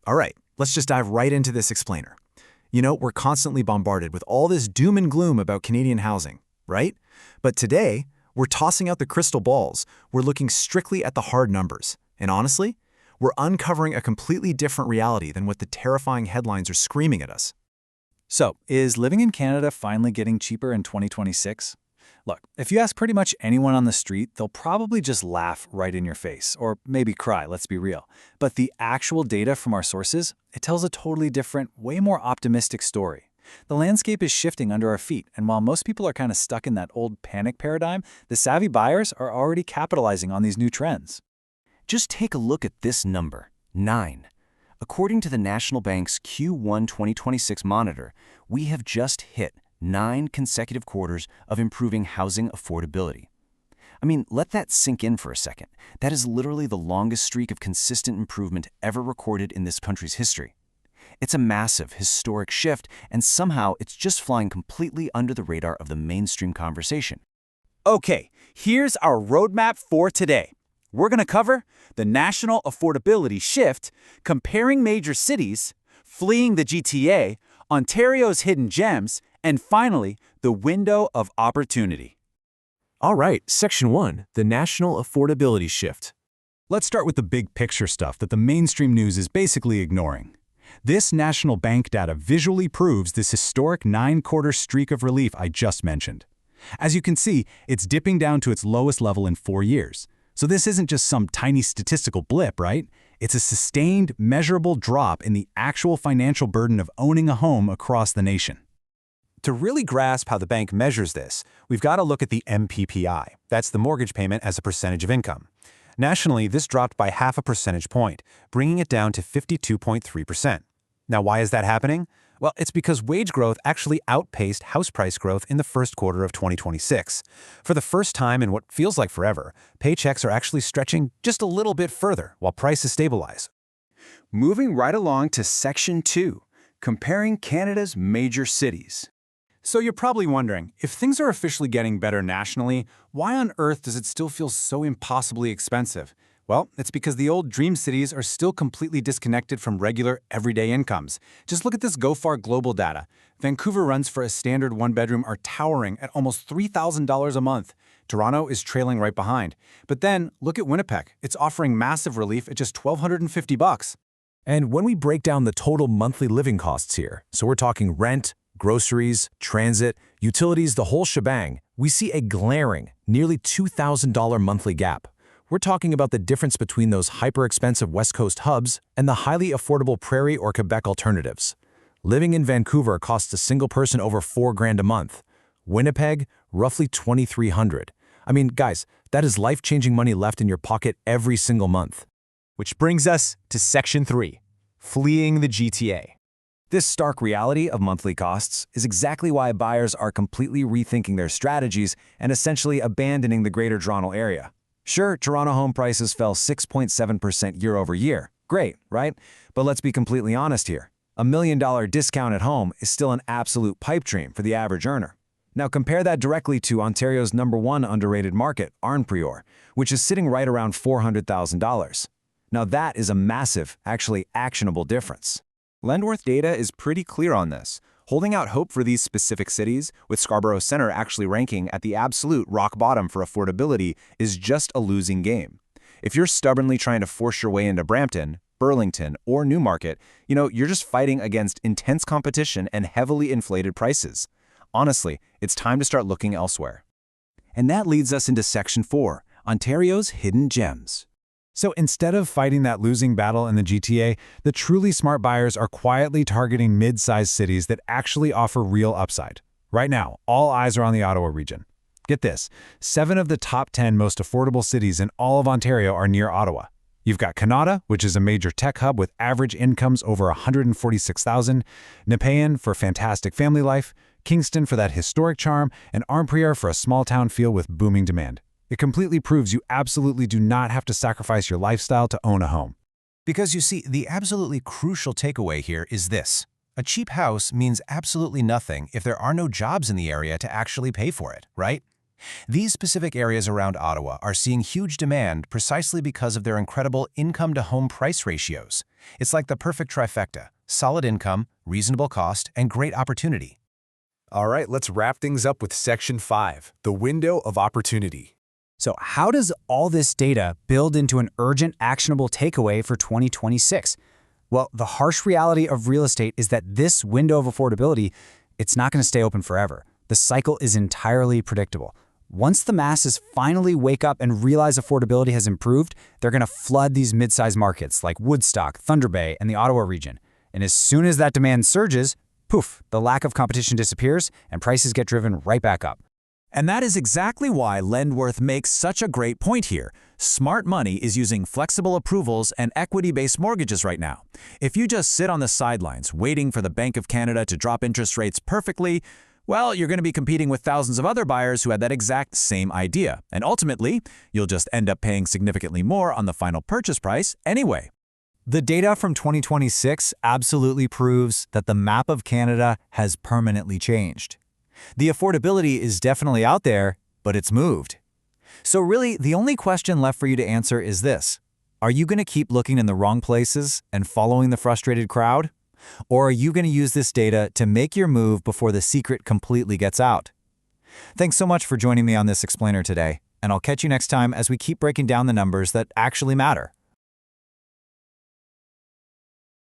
All right, let's just dive right into this explainer. We're constantly bombarded with all this doom and gloom about Canadian housing, right? But today, we're tossing out the crystal balls. We're looking strictly at the hard numbers. And honestly, we're uncovering a completely different reality than what the terrifying headlines are screaming at us. So, is living in Canada finally getting cheaper in 2026? Look, if you ask pretty much anyone on the street, they'll probably just laugh right in your face, or maybe cry, let's be real. But the actual data from our sources, it tells a totally different, way more optimistic story. The landscape is shifting under our feet, and while most people are kind of stuck in that old panic paradigm, the savvy buyers are already capitalizing on these new trends. Just take a look at this number, 9. According to the National Bank's Q1 2026 monitor, we have just hit 9 consecutive quarters of improving housing affordability. I mean, let that sink in for a second. That is literally the longest streak of consistent improvement ever recorded in this country's history. It's a massive, historic shift, and somehow it's just flying completely under the radar of the mainstream conversation. Okay, here's our roadmap for today. We're going to cover the national affordability shift, comparing major cities, fleeing the GTA, Ontario's hidden gems, and finally, the window of opportunity. All right, Section 1, the national affordability shift. Let's start with the big picture stuff that the mainstream news is basically ignoring. This national bank data visually proves this historic 9-quarter streak of relief I just mentioned. As you can see, it's dipping down to its lowest level in 4 years. So this isn't just some tiny statistical blip, right? It's a sustained, measurable drop in the actual financial burden of owning a home across the nation. To really grasp how the bank measures this, we've got to look at the MPPI. That's the mortgage payment as a percentage of income. Nationally, this dropped by 0.5 percentage point, bringing it down to 52.3%. Now, why is that happening? Well, it's because wage growth actually outpaced house price growth in the first quarter of 2026. For the first time in what feels like forever, paychecks are actually stretching just a little bit further while prices stabilize. Moving right along to Section 2, comparing Canada's major cities. So you're probably wondering, if things are officially getting better nationally, why on earth does it still feel so impossibly expensive? Well, it's because the old dream cities are still completely disconnected from regular, everyday incomes. Just look at this GoFar Global data. Vancouver rents for a standard one-bedroom are towering at almost $3,000 a month. Toronto is trailing right behind. But then, look at Winnipeg. It's offering massive relief at just $1,250. And when we break down the total monthly living costs here, so we're talking rent, groceries, transit, utilities, the whole shebang, we see a glaring, nearly $2,000 monthly gap. We're talking about the difference between those hyper-expensive West Coast hubs and the highly affordable Prairie or Quebec alternatives. Living in Vancouver costs a single person over $4,000 a month. Winnipeg, roughly $2,300. I mean, guys, that is life-changing money left in your pocket every single month. Which brings us to Section 3, fleeing the GTA. This stark reality of monthly costs is exactly why buyers are completely rethinking their strategies and essentially abandoning the Greater Toronto area. Sure, Toronto home prices fell 6.7% year over year. Great, right? But let's be completely honest here. $1 million discount at home is still an absolute pipe dream for the average earner. Now compare that directly to Ontario's #1 underrated market, Arnprior, which is sitting right around $400,000. Now that is a massive, actually actionable difference. Lendworth data is pretty clear on this, holding out hope for these specific cities, with Scarborough Centre actually ranking at the absolute rock bottom for affordability, is just a losing game. If you're stubbornly trying to force your way into Brampton, Burlington, or Newmarket, you're just fighting against intense competition and heavily inflated prices. Honestly, it's time to start looking elsewhere. And that leads us into Section 4, Ontario's hidden gems. So instead of fighting that losing battle in the GTA, the truly smart buyers are quietly targeting mid-sized cities that actually offer real upside. Right now, all eyes are on the Ottawa region. Get this, 7 of the top 10 most affordable cities in all of Ontario are near Ottawa. You've got Canada, which is a major tech hub with average incomes over $146,000, Nepean for fantastic family life, Kingston for that historic charm, and Arnprior for a small-town feel with booming demand. It completely proves you absolutely do not have to sacrifice your lifestyle to own a home. Because you see, the absolutely crucial takeaway here is this. A cheap house means absolutely nothing if there are no jobs in the area to actually pay for it, right? These specific areas around Ottawa are seeing huge demand precisely because of their incredible income-to-home price ratios. It's like the perfect trifecta: solid income, reasonable cost, and great opportunity. All right, let's wrap things up with Section 5, the window of opportunity. So how does all this data build into an urgent, actionable takeaway for 2026? Well, the harsh reality of real estate is that this window of affordability, it's not going to stay open forever. The cycle is entirely predictable. Once the masses finally wake up and realize affordability has improved, they're going to flood these mid-sized markets like Woodstock, Thunder Bay, and the Ottawa region. And as soon as that demand surges, poof, the lack of competition disappears and prices get driven right back up. And that is exactly why Lendworth makes such a great point here. Smart money is using flexible approvals and equity-based mortgages right now. If you just sit on the sidelines waiting for the Bank of Canada to drop interest rates perfectly, well, you're going to be competing with thousands of other buyers who had that exact same idea. And ultimately, you'll just end up paying significantly more on the final purchase price anyway. The data from 2026 absolutely proves that the map of Canada has permanently changed. The affordability is definitely out there, but it's moved. So really, the only question left for you to answer is this: are you going to keep looking in the wrong places and following the frustrated crowd? Or are you going to use this data to make your move before the secret completely gets out? Thanks so much for joining me on this explainer today, and I'll catch you next time as we keep breaking down the numbers that actually matter.